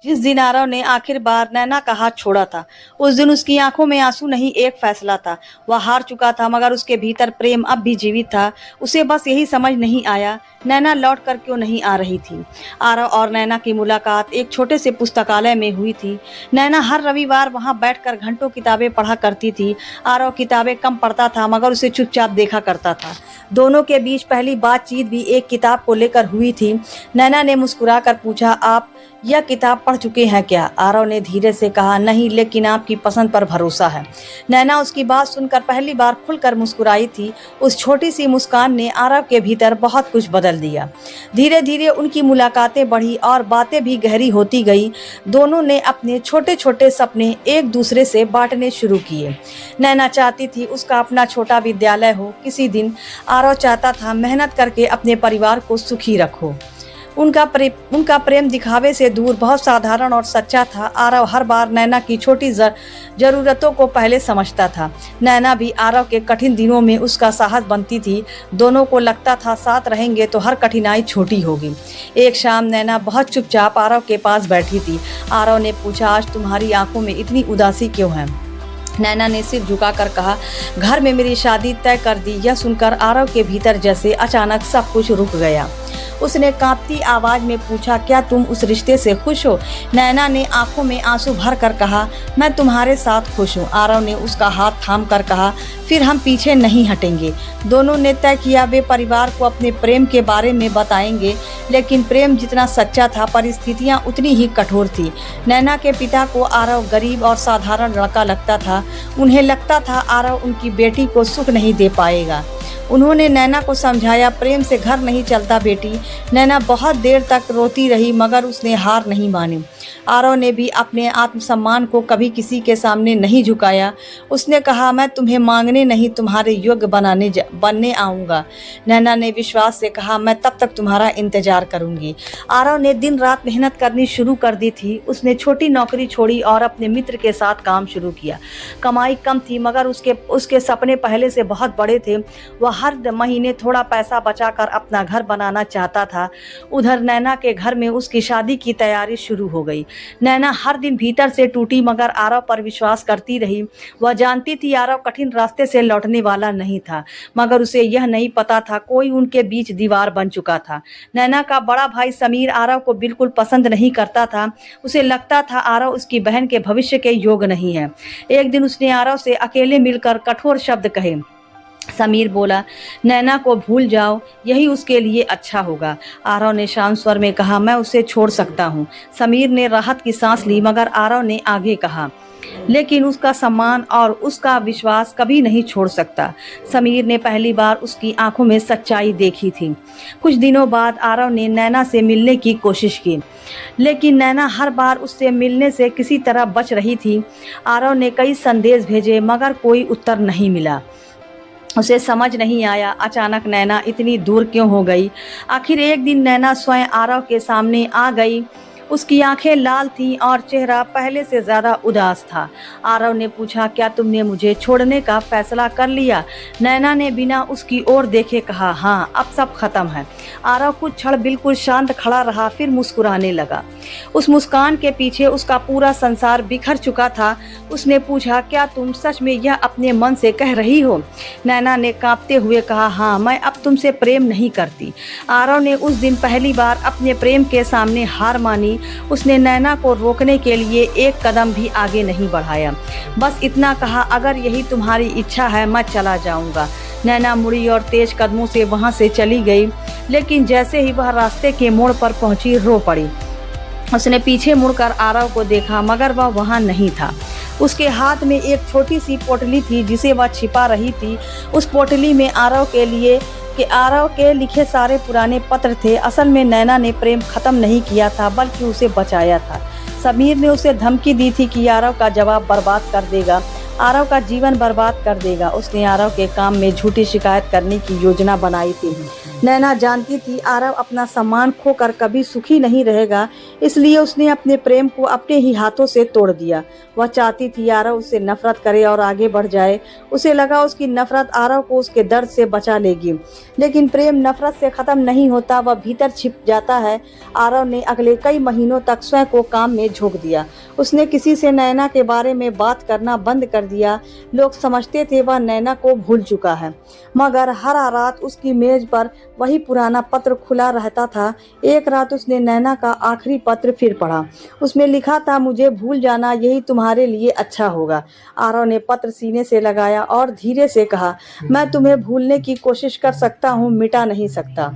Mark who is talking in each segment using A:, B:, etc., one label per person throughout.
A: जिस दिन आरव ने आखिर बार नैना का हाथ छोड़ा था, उस दिन उसकी आंखों में आंसू नहीं, एक फैसला था। वह हार चुका था, मगर उसके भीतर प्रेम अब भी जीवित था। उसे बस यही समझ नहीं आया, नैना लौट कर क्यों नहीं आ रही थी। आरव और नैना की मुलाकात एक छोटे से पुस्तकालय में हुई थी। नैना हर रविवार वहां बैठकर घंटों किताबें पढ़ा करती थी। आरव किताबें कम पढ़ता था, मगर उसे चुपचाप देखा करता था। दोनों के बीच पहली बातचीत भी एक किताब को लेकर हुई थी। नैना ने मुस्कुराकर पूछा, आप यह किताब पढ़ चुके हैं क्या? आरव ने धीरे से कहा, नहीं, लेकिन आपकी पसंद पर भरोसा है। नैना उसकी बात सुनकर पहली बार खुलकर मुस्कुराई थी। उस छोटी सी मुस्कान ने आरव के भीतर बहुत कुछ बदल दिया। धीरे धीरे उनकी मुलाकातें बढ़ी और बातें भी गहरी होती गई। दोनों ने अपने छोटे छोटे सपने एक दूसरे से बांटने शुरू किए। नैना चाहती थी उसका अपना छोटा विद्यालय हो किसी दिन। आरव चाहता था मेहनत करके अपने परिवार को सुखी रखो। उनका प्रेम दिखावे से दूर बहुत साधारण और सच्चा था। आरव हर बार नैना की छोटी जरूरतों को पहले समझता था। नैना भी आरव के कठिन दिनों में उसका साहस बनती थी। दोनों को लगता था साथ रहेंगे तो हर कठिनाई छोटी होगी। एक शाम नैना बहुत चुपचाप आरव के पास बैठी थी। आरव ने पूछा, आज तुम्हारी आंखों में इतनी उदासी क्यों है? नैना ने सिर झुकाकर कहा, घर में मेरी शादी तय कर दी। यह सुनकर आरव के भीतर जैसे अचानक सब कुछ रुक गया। उसने कांपती आवाज में पूछा, क्या तुम उस रिश्ते से खुश हो? नैना ने आंखों में आंसू भर कर कहा, मैं तुम्हारे साथ खुश हूँ। आरव ने उसका हाथ थाम कर कहा, फिर हम पीछे नहीं हटेंगे। दोनों ने तय किया वे परिवार को अपने प्रेम के बारे में बताएंगे, लेकिन प्रेम जितना सच्चा था, परिस्थितियाँ उतनी ही कठोर थी। नैना के पिता को आरव गरीब और साधारण लड़का लगता था। उन्हें लगता था आरव उनकी बेटी को सुख नहीं दे पाएगा। उन्होंने नैना को समझाया, प्रेम से घर नहीं चलता बेटी। नैना बहुत देर तक रोती रही, मगर उसने हार नहीं मानी। आरव ने भी अपने आत्मसम्मान को कभी किसी के सामने नहीं झुकाया। उसने कहा, मैं तुम्हें मांगने नहीं, तुम्हारे योग्य बनने आऊँगा। नैना ने विश्वास से कहा, मैं तब तक तुम्हारा इंतजार करूँगी। आरव ने दिन रात मेहनत करनी शुरू कर दी थी। उसने छोटी नौकरी छोड़ी और अपने मित्र के साथ काम शुरू किया। कमाई कम थी, मगर उसके सपने पहले से बहुत बड़े थे। वह हर महीने थोड़ा पैसा बचाकर अपना घर बनाना चाहता था। उधर नैना के घर में उसकी शादी की तैयारी शुरू हो गई। नैना हर दिन भीतर से टूटी, मगर आरव पर विश्वास करती रही। वह जानती थी आरव कठिन रास्ते से लौटने वाला नहीं था, मगर उसे यह नहीं पता था कोई उनके बीच दीवार बन चुका था। नैना का बड़ा भाई समीर आरव को बिल्कुल पसंद नहीं करता था। उसे लगता था आरव उसकी बहन के भविष्य के योग्य नहीं है। एक दिन उसने आरव से अकेले मिलकर कठोर शब्द कहे। समीर बोला, नैना को भूल जाओ, यही उसके लिए अच्छा होगा। आरव ने शांत स्वर में कहा, मैं उसे छोड़ सकता हूँ। समीर ने राहत की सांस ली, मगर आरव ने आगे कहा, लेकिन उसका सम्मान और उसका विश्वास कभी नहीं छोड़ सकता। समीर ने पहली बार उसकी आंखों में सच्चाई देखी थी। कुछ दिनों बाद आरव ने नैना से मिलने की कोशिश की, लेकिन नैना हर बार उससे मिलने से किसी तरह बच रही थी। आरव ने कई संदेश भेजे, मगर कोई उत्तर नहीं मिला। उसे समझ नहीं आया अचानक नैना इतनी दूर क्यों हो गई। आखिर एक दिन नैना स्वयं आरव के सामने आ गई। उसकी आंखें लाल थीं और चेहरा पहले से ज़्यादा उदास था। आरव ने पूछा, क्या तुमने मुझे छोड़ने का फैसला कर लिया? नैना ने बिना उसकी ओर देखे कहा, हाँ, अब सब खत्म है। आरव कुछ क्षण बिल्कुल शांत खड़ा रहा, फिर मुस्कुराने लगा। उस मुस्कान के पीछे उसका पूरा संसार बिखर चुका था। उसने पूछा, क्या तुम सच में यह अपने मन से कह रही हो? नैना ने कांपते हुए कहा, हाँ, मैं अब तुमसे प्रेम नहीं करती। आरव ने उस दिन पहली बार अपने प्रेम के सामने हार मानी। उसने नैना को रोकने के लिए एक कदम भी आगे नहीं बढ़ाया। बस इतना कहा, अगर यही तुम्हारी इच्छा है, मैं चला जाऊंगा। नैना मुड़ी और तेज कदमों से वहां से चली गई, लेकिन जैसे ही वह रास्ते के मोड़ पर पहुंची, रो पड़ी। उसने पीछे मुड़कर आरव को देखा, मगर वह वहां नहीं था। उसके हाथ में एक छोटी सी पोटली थी जिसे वह छिपा रही थी। उस पोटली में आरव के लिखे सारे पुराने पत्र थे। असल में नैना ने प्रेम खत्म नहीं किया था, बल्कि उसे बचाया था। समीर ने उसे धमकी दी थी कि आरव का जवाब बर्बाद कर देगा, आरव का जीवन बर्बाद कर देगा। उसने आरव के काम में झूठी शिकायत करने की योजना बनाई थी। नैना जानती थी आरव अपना सम्मान खोकर कभी सुखी नहीं रहेगा, इसलिए उसने अपने प्रेम को अपने ही हाथों से तोड़ दिया। वह चाहती थी आरव उससे नफरत करे और आगे बढ़ जाए। उसे लगा उसकी नफरत आरव को उसके दर्द से बचा लेगी, लेकिन प्रेम नफरत से खत्म नहीं होता, वह भीतर छिप जाता है। आरव ने अगले कई महीनों तक स्वयं को काम में झोंक दिया। उसने किसी से नैना के बारे में बात करना बंद कर दिया। लोग समझते थे वह नैना को भूल चुका है, मगर हर रात उसकी मेज पर वही पुराना पत्र खुला रहता था। एक रात उसने नैना का आखिरी पत्र फिर पढ़ा। उसमें लिखा था, मुझे भूल जाना यही तुम्हारे लिए अच्छा होगा। आरव ने पत्र सीने से लगाया और धीरे से कहा, मैं तुम्हें भूलने की कोशिश कर सकता हूँ, मिटा नहीं सकता।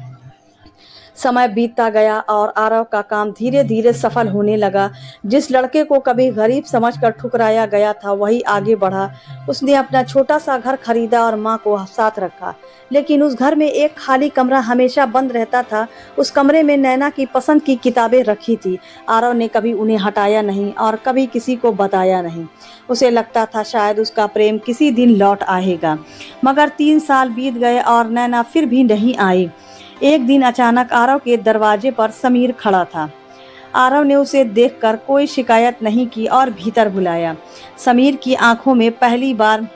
A: समय बीतता गया और आरव का काम धीरे धीरे सफल होने लगा। जिस लड़के को कभी गरीब समझकर ठुकराया गया था वही आगे बढ़ा। उसने अपना छोटा सा घर खरीदा और माँ को साथ रखा, लेकिन उस घर में एक खाली कमरा हमेशा बंद रहता था। उस कमरे में नैना की पसंद की किताबें रखी थी। आरव ने कभी उन्हें हटाया नहीं और कभी किसी को बताया नहीं। उसे लगता था शायद उसका प्रेम किसी दिन लौट आएगा, मगर 3 साल बीत गए और नैना फिर भी नहीं आई। एक दिन अचानक आरव के दरवाजे पर समीर खड़ा था। आरव ने उसे देखकर कोई शिकायत नहीं की और भीतर बुलाया। समीर की आंखों में पहली बार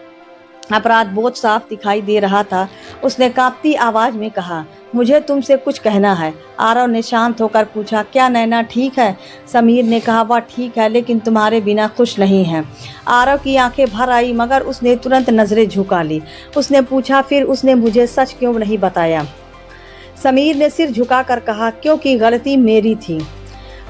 A: अपराध बोध साफ दिखाई दे रहा था। उसने कांपती आवाज में कहा, मुझे तुमसे कुछ कहना है। आरव ने शांत होकर पूछा, क्या नैना ठीक है? समीर ने कहा, वह ठीक है, लेकिन तुम्हारे बिना खुश नहीं है। आरव की आंखें भर आई, मगर उसने तुरंत नजरें झुका ली। उसने पूछा, फिर उसने मुझे सच क्यों नहीं बताया? समीर ने सिर झुकाकर कहा, क्योंकि गलती मेरी थी।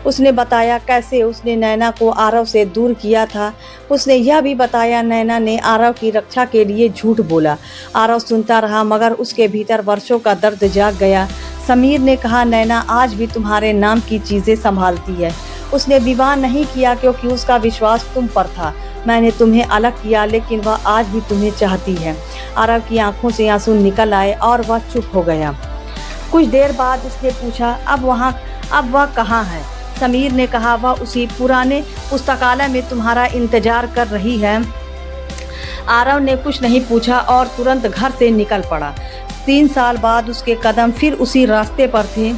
A: उसने बताया कैसे उसने नैना को आरव से दूर किया था। उसने यह भी बताया नैना ने आरव की रक्षा के लिए झूठ बोला। आरव सुनता रहा, मगर उसके भीतर वर्षों का दर्द जाग गया। समीर ने कहा, नैना आज भी तुम्हारे नाम की चीज़ें संभालती है। उसने विवाह नहीं किया क्योंकि उसका विश्वास तुम पर था। मैंने तुम्हें अलग किया, लेकिन वह आज भी तुम्हें चाहती है। आरव की आंखों से आंसू निकल आए और वह चुप हो गया। कुछ देर बाद उसने पूछा, अब वह कहाँ है? समीर ने कहा, वह उसी पुराने पुस्तकालय में तुम्हारा इंतजार कर रही है। आरव ने कुछ नहीं पूछा और तुरंत घर से निकल पड़ा। 3 साल बाद उसके कदम फिर उसी रास्ते पर थे।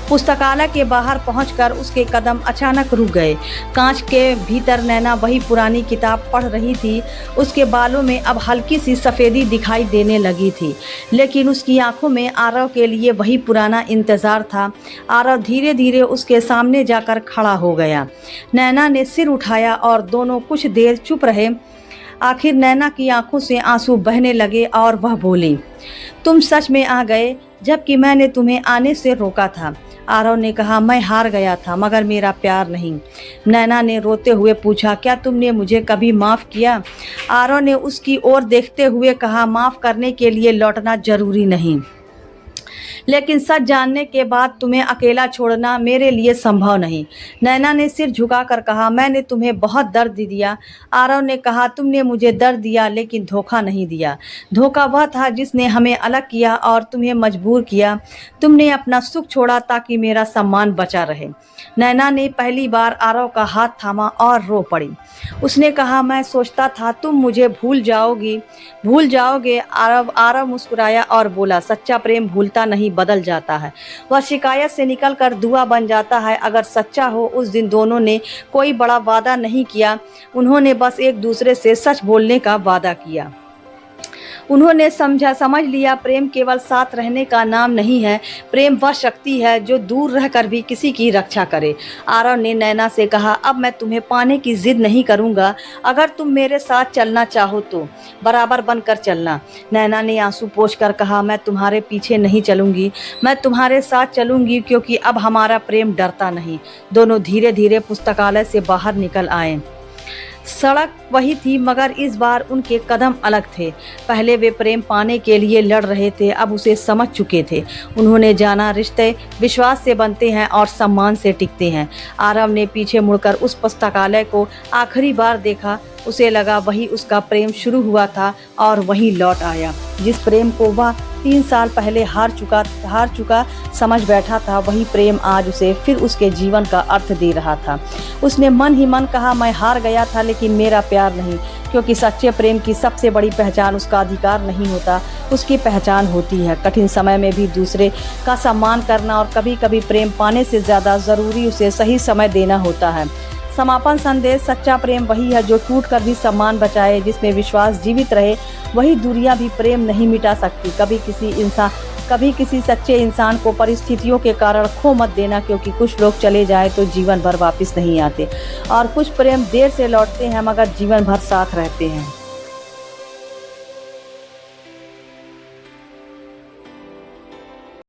A: पुस्तकालय के बाहर पहुंचकर उसके कदम अचानक रुक गए। कांच के भीतर नैना वही पुरानी किताब पढ़ रही थी। उसके बालों में अब हल्की सी सफ़ेदी दिखाई देने लगी थी, लेकिन उसकी आंखों में आरव के लिए वही पुराना इंतज़ार था। आरव धीरे धीरे उसके सामने जाकर खड़ा हो गया। नैना ने सिर उठाया और दोनों कुछ देर चुप रहे। आखिर नैना की आंखों से आंसू बहने लगे और वह बोली, तुम सच में आ गए, जबकि मैंने तुम्हें आने से रोका था। आरव ने कहा, मैं हार गया था, मगर मेरा प्यार नहीं। नैना ने रोते हुए पूछा, क्या तुमने मुझे कभी माफ़ किया? आरव ने उसकी ओर देखते हुए कहा, माफ़ करने के लिए लौटना जरूरी नहीं, लेकिन सच जानने के बाद तुम्हें अकेला छोड़ना मेरे लिए संभव नहीं। नैना ने सिर झुकाकर कहा, मैंने तुम्हें बहुत दर्द दिया। आरव ने कहा, तुमने मुझे दर्द दिया, लेकिन धोखा नहीं दिया। धोखा वह था जिसने हमें अलग किया और तुम्हें मजबूर किया। तुमने अपना सुख छोड़ा ताकि मेरा सम्मान बचा रहे। नैना ने पहली बार आरव का हाथ थामा और रो पड़ी। उसने कहा, मैं सोचता था तुम मुझे भूल जाओगे। आरव मुस्कुराया और बोला, सच्चा प्रेम भूलता नहीं, बदल जाता है। वह शिकायत से निकलकर दुआ बन जाता है। अगर सच्चा हो, उस दिन दोनों ने कोई बड़ा वादा नहीं किया। उन्होंने बस एक दूसरे से सच बोलने का वादा किया। उन्होंने समझ लिया, प्रेम केवल साथ रहने का नाम नहीं है। प्रेम वह शक्ति है जो दूर रहकर भी किसी की रक्षा करे। आरव ने नैना से कहा, अब मैं तुम्हें पाने की जिद नहीं करूंगा। अगर तुम मेरे साथ चलना चाहो तो बराबर बनकर चलना। नैना ने आंसू पोंछकर कहा, मैं तुम्हारे पीछे नहीं चलूंगी, मैं तुम्हारे साथ चलूंगी, क्योंकि अब हमारा प्रेम डरता नहीं। दोनों धीरे धीरे पुस्तकालय से बाहर निकल आए। सड़क वही थी, मगर इस बार उनके कदम अलग थे। पहले वे प्रेम पाने के लिए लड़ रहे थे, अब उसे समझ चुके थे। उन्होंने जाना, रिश्ते विश्वास से बनते हैं और सम्मान से टिकते हैं। आरव ने पीछे मुड़कर उस पुस्तकालय को आखिरी बार देखा। उसे लगा वही उसका प्रेम शुरू हुआ था और वही लौट आया। जिस प्रेम को वह 3 साल पहले हार चुका समझ बैठा था, वही प्रेम आज उसे फिर उसके जीवन का अर्थ दे रहा था। उसने मन ही मन कहा, मैं हार गया था, लेकिन मेरा प्यार नहीं। क्योंकि सच्चे प्रेम की सबसे बड़ी पहचान उसका अधिकार नहीं होता, उसकी पहचान होती है कठिन समय में भी दूसरे का सम्मान करना, और कभी कभी प्रेम पाने से ज़्यादा ज़रूरी उसे सही समय देना होता है। समापन संदेश: सच्चा प्रेम वही है जो टूट कर भी सम्मान बचाए, जिसमें विश्वास जीवित रहे। वही दूरियां भी प्रेम नहीं मिटा सकती। कभी किसी सच्चे इंसान को परिस्थितियों के कारण खो मत देना, क्योंकि कुछ लोग चले जाए तो जीवन भर वापस नहीं आते, और कुछ प्रेम देर से लौटते हैं मगर जीवन भर साथ रहते हैं।